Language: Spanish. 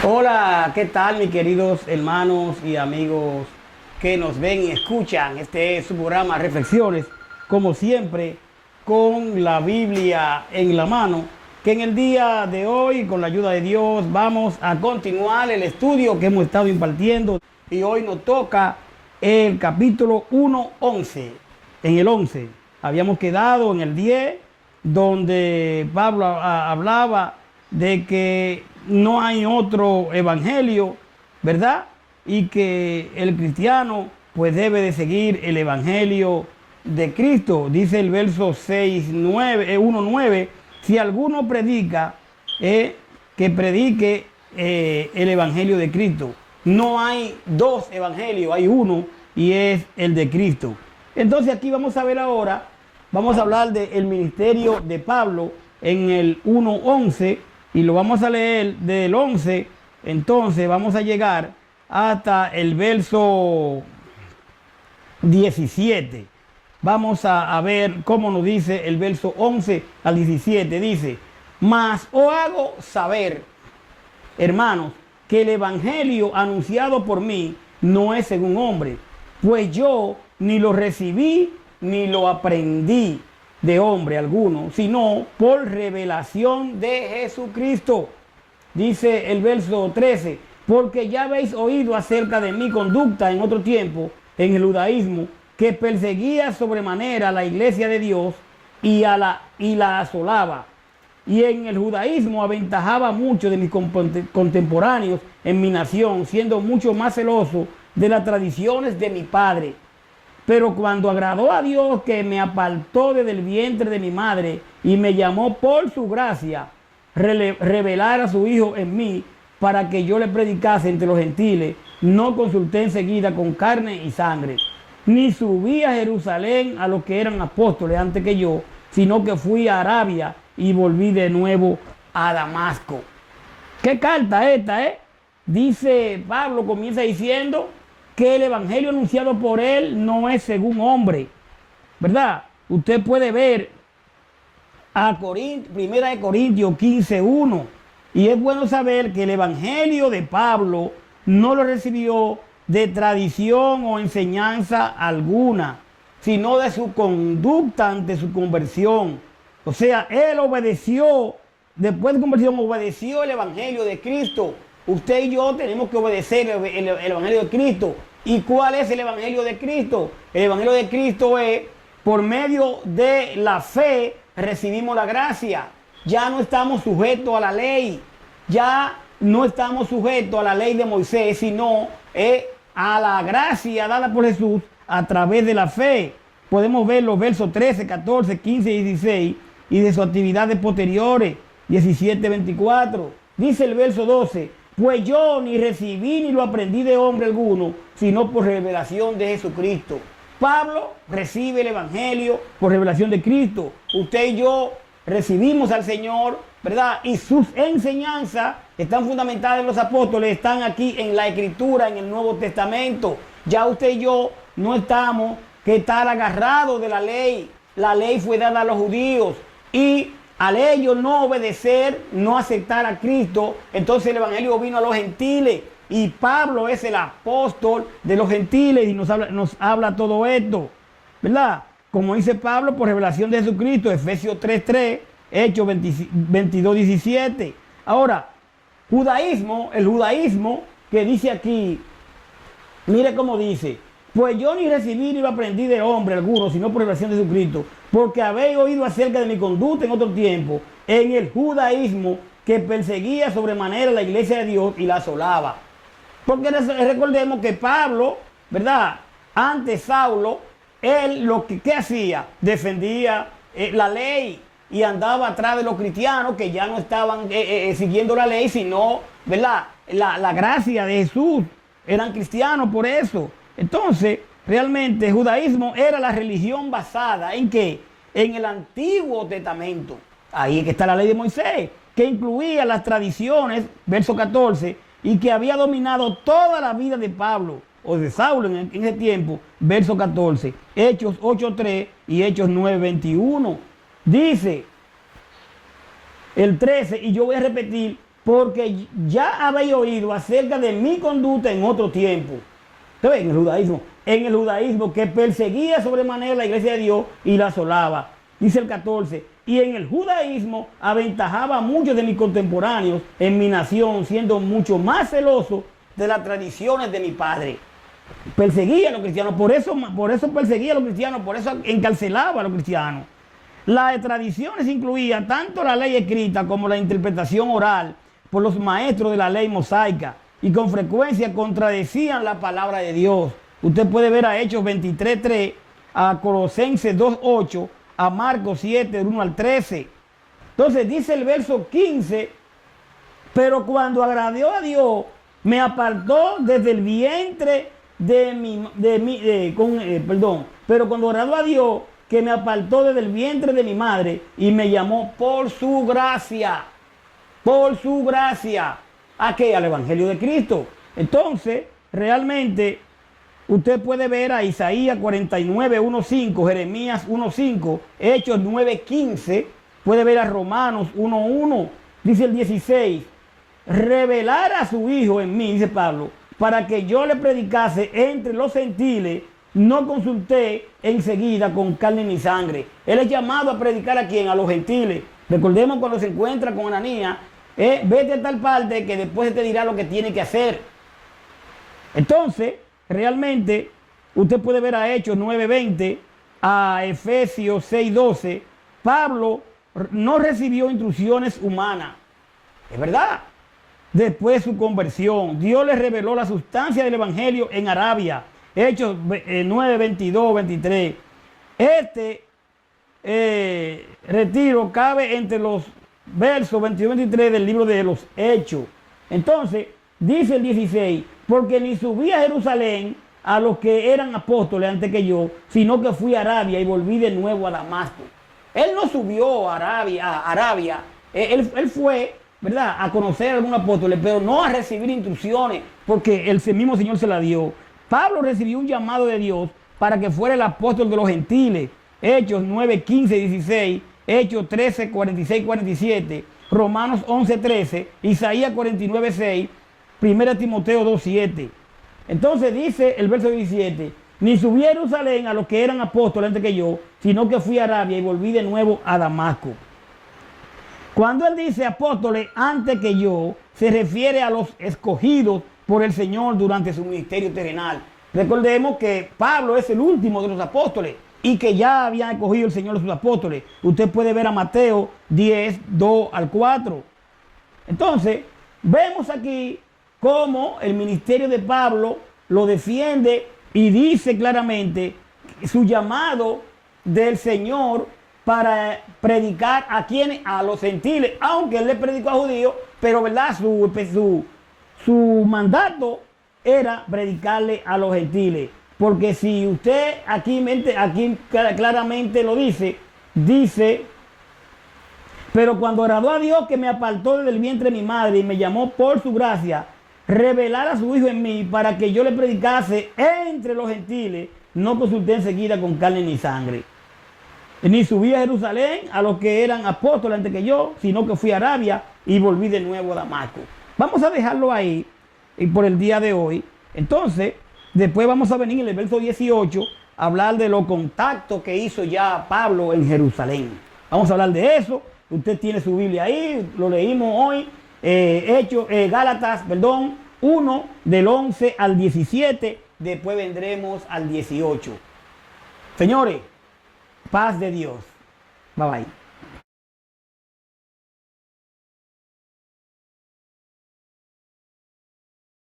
Hola, ¿qué tal mis queridos hermanos y amigos que nos ven y escuchan? Este es su programa Reflexiones, como siempre, con la Biblia en la mano, que en el día de hoy, con la ayuda de Dios, vamos a continuar el estudio que hemos estado impartiendo y hoy nos toca el capítulo 1:11. En el 11 habíamos quedado en el 10, donde Pablo hablaba de que no hay otro evangelio, ¿verdad? Y que el cristiano pues debe de seguir el evangelio de Cristo. Dice el verso 1:9, si alguno predica, que predique el evangelio de Cristo. No hay dos evangelios, hay uno y es el de Cristo. Entonces aquí vamos a ver ahora, vamos a hablar del ministerio de Pablo en el 1:11 y lo vamos a leer del 11, entonces vamos a llegar hasta el verso 17. Vamos a ver cómo nos dice el verso 11 al 17. Dice, mas os hago saber, hermanos, que el evangelio anunciado por mí no es según hombre, pues yo ni lo recibí ni lo aprendí de hombre alguno, sino por revelación de Jesucristo. Dice el verso 13, porque ya habéis oído acerca de mi conducta en otro tiempo en el judaísmo, que perseguía sobremanera a la iglesia de Dios y la asolaba. Y en el judaísmo aventajaba mucho de mis contemporáneos en mi nación, siendo mucho más celoso de las tradiciones de mi padre. Pero cuando agradó a Dios, que me apartó desde el vientre de mi madre y me llamó por su gracia, revelar a su Hijo en mí para que yo le predicase entre los gentiles, no consulté enseguida con carne y sangre, ni subí a Jerusalén a los que eran apóstoles antes que yo, sino que fui a Arabia y volví de nuevo a Damasco. ¿Qué carta esta, Dice Pablo, comienza diciendo que el evangelio anunciado por él no es según hombre, ¿verdad? Usted puede ver a Primera de Corintios 15:1, y es bueno saber que el evangelio de Pablo no lo recibió de tradición o enseñanza alguna, sino de su conducta ante su conversión. O sea, él obedeció, después de conversión, obedeció el evangelio de Cristo. Usted y yo tenemos que obedecer el evangelio de Cristo. ¿Y cuál es el evangelio de Cristo? El evangelio de Cristo es, por medio de la fe, recibimos la gracia. Ya no estamos sujetos a la ley. Ya no estamos sujetos a la ley de Moisés, sino a la gracia dada por Jesús a través de la fe. Podemos ver los versos 13, 14, 15 y 16 y de sus actividades posteriores, 17, 24. Dice el verso 12, pues yo ni recibí ni lo aprendí de hombre alguno, sino por revelación de Jesucristo. Pablo recibe el evangelio por revelación de Cristo. Usted y yo recibimos al Señor, ¿verdad? Y sus enseñanzas están fundamentadas en los apóstoles, están aquí en la Escritura, en el Nuevo Testamento. Ya usted y yo no estamos que estar agarrados de la ley. La ley fue dada a los judíos y al ellos no obedecer, no aceptar a Cristo, entonces el evangelio vino a los gentiles. Y Pablo es el apóstol de los gentiles y nos habla todo esto, ¿verdad? Como dice Pablo, por revelación de Jesucristo, Efesios 3:3, Hechos 22:17. Ahora, el judaísmo que dice aquí, mire cómo dice, pues yo ni recibí ni lo aprendí de hombre alguno, sino por revelación de Jesucristo, porque habéis oído acerca de mi conducta en otro tiempo, en el judaísmo, que perseguía sobremanera la iglesia de Dios y la asolaba. Porque recordemos que Pablo, ¿verdad? Antes Saulo, él ¿qué hacía? Defendía la ley y andaba atrás de los cristianos que ya no estaban siguiendo la ley, sino, ¿verdad? La gracia de Jesús. Eran cristianos por eso. Entonces, realmente el judaísmo era la religión basada ¿en qué? En el Antiguo Testamento. Ahí es que está la ley de Moisés, que incluía las tradiciones, verso 14, y que había dominado toda la vida de Pablo, o de Saulo en ese tiempo, verso 14, Hechos 8:3 y Hechos 9:21. Dice el 13, y yo voy a repetir porque ya habéis oído acerca de mi conducta en otro tiempo. Entonces, en el judaísmo que perseguía sobremanera la iglesia de Dios y la asolaba. Dice el 14, y en el judaísmo aventajaba a muchos de mis contemporáneos en mi nación, siendo mucho más celoso de las tradiciones de mi padre. Perseguía a los cristianos, por eso perseguía a los cristianos, por eso encarcelaba a los cristianos. Las tradiciones incluían tanto la ley escrita como la interpretación oral por los maestros de la ley mosaica y con frecuencia contradecían la palabra de Dios. Usted puede ver a Hechos 23:3, a Colosenses 2:8, a Marcos 7, 1 al 13. Entonces dice el verso 15, pero cuando agradó a Dios, me apartó desde el vientre pero cuando agradó a Dios, que me apartó desde el vientre de mi madre y me llamó por su gracia. Por su gracia. ¿A qué? Al Evangelio de Cristo. Entonces, realmente, usted puede ver a Isaías 49, 1:5, Jeremías 1:5, Hechos 9:15, puede ver a Romanos 1:1, dice el 16, revelar a su Hijo en mí, dice Pablo, para que yo le predicase entre los gentiles, no consulté enseguida con carne ni sangre. Él es llamado a predicar a quién, a los gentiles. Recordemos cuando se encuentra con Ananías, vete a tal parte que después te dirá lo que tiene que hacer. Entonces, realmente, usted puede ver a Hechos 9:20, a Efesios 6:12, Pablo no recibió instrucciones humanas. Es verdad. Después de su conversión, Dios le reveló la sustancia del Evangelio en Arabia. Hechos 9:22, 23. Este retiro cabe entre los versos 21 y 23 del libro de los Hechos. Entonces, dice el 16, porque ni subí a Jerusalén a los que eran apóstoles antes que yo, sino que fui a Arabia y volví de nuevo a Damasco. Él no subió a Arabia. Él fue, ¿verdad?, a conocer a algunos apóstoles, pero no a recibir instrucciones, porque el mismo Señor se la dio. Pablo recibió un llamado de Dios para que fuera el apóstol de los gentiles. Hechos 9:15, 16, Hechos 13, 46, 47, Romanos 11:13, Isaías 49:6, 1 Timoteo 2:7. Entonces dice el verso 17, ni subí a Jerusalén a los que eran apóstoles antes que yo, sino que fui a Arabia y volví de nuevo a Damasco. Cuando él dice apóstoles antes que yo, se refiere a los escogidos por el Señor durante su ministerio terrenal. Recordemos que Pablo es el último de los apóstoles y que ya había escogido el Señor a sus apóstoles. Usted puede ver a Mateo 10, 2 al 4. Entonces, vemos aquí cómo el ministerio de Pablo lo defiende y dice claramente su llamado del Señor para predicar a quienes, a los gentiles, aunque él le predicó a judíos, pero verdad, su mandato era predicarle a los gentiles. Porque si usted aquí claramente lo dice, pero cuando agradó a Dios que me apartó del vientre de mi madre y me llamó por su gracia, revelar a su Hijo en mí para que yo le predicase entre los gentiles, no consulté enseguida con carne ni sangre. Ni subí a Jerusalén a los que eran apóstoles antes que yo, sino que fui a Arabia y volví de nuevo a Damasco. Vamos a dejarlo ahí por el día de hoy. Entonces, después vamos a venir en el verso 18 a hablar de los contactos que hizo ya Pablo en Jerusalén. Vamos a hablar de eso. Usted tiene su Biblia ahí, lo leímos hoy. Gálatas 1, del 11 al 17. Después vendremos al 18. Señores, paz de Dios. Bye bye.